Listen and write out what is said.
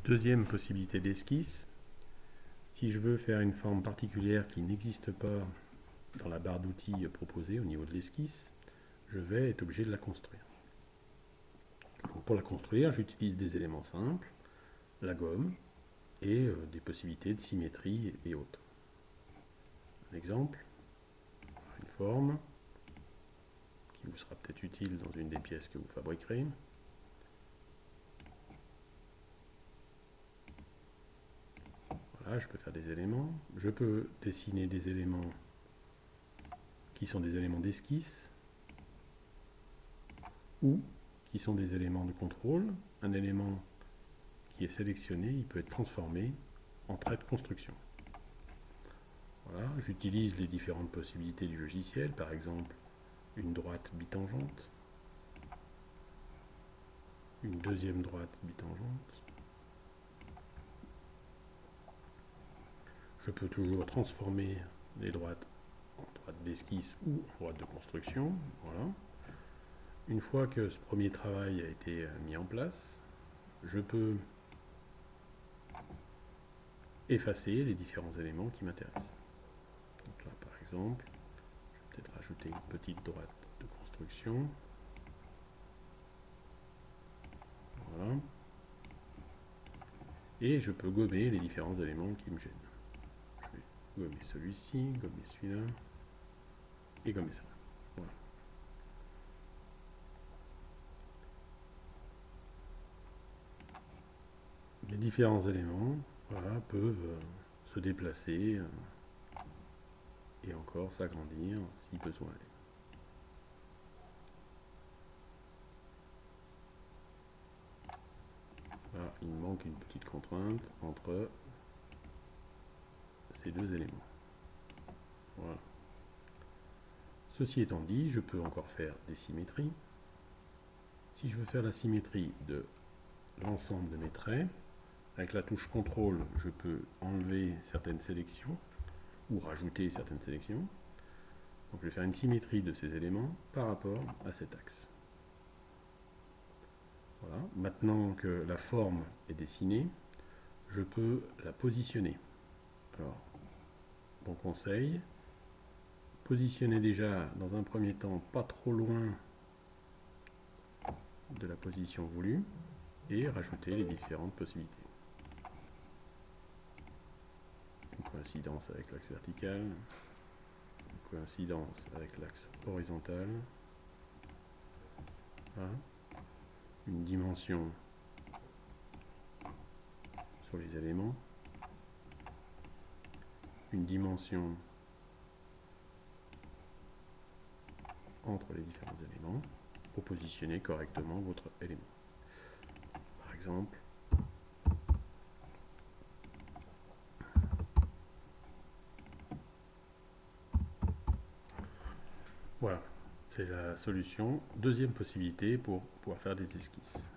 Deuxième possibilité d'esquisse, si je veux faire une forme particulière qui n'existe pas dans la barre d'outils proposée au niveau de l'esquisse, je vais être obligé de la construire. Donc pour la construire, j'utilise des éléments simples, la gomme et des possibilités de symétrie et autres. Un exemple, une forme qui vous sera peut-être utile dans une des pièces que vous fabriquerez. Voilà, je peux faire des éléments. Je peux dessiner des éléments qui sont des éléments d'esquisse ou qui sont des éléments de contrôle. Un élément qui est sélectionné, il peut être transformé en trait de construction. Voilà, j'utilise les différentes possibilités du logiciel, par exemple une droite bitangente, une deuxième droite bitangente. Je peux toujours transformer les droites en droite d'esquisse ou en droite de construction. Voilà. Une fois que ce premier travail a été mis en place, je peux effacer les différents éléments qui m'intéressent. Donc là, par exemple, je vais peut-être rajouter une petite droite de construction. Voilà. Et je peux gommer les différents éléments qui me gênent. Je vais gommer celui-ci, gommer celui-là, et gommer ça. Voilà. Les différents éléments peuvent se déplacer et encore s'agrandir si besoin est. Là, il manque une petite contrainte entre ces deux éléments. Voilà. Ceci étant dit, je peux encore faire des symétries. Si je veux faire la symétrie de l'ensemble de mes traits, avec la touche CTRL, je peux enlever certaines sélections ou rajouter certaines sélections. Donc je vais faire une symétrie de ces éléments par rapport à cet axe. Voilà. Maintenant que la forme est dessinée, je peux la positionner. Alors, bon conseil, positionnez déjà dans un premier temps pas trop loin de la position voulue et rajoutez les différentes possibilités. Une coïncidence avec l'axe vertical, une coïncidence avec l'axe horizontal, voilà. Une dimension sur les éléments, une dimension entre les différents éléments pour positionner correctement votre élément. Par exemple, voilà, c'est la solution. Deuxième possibilité pour pouvoir faire des esquisses.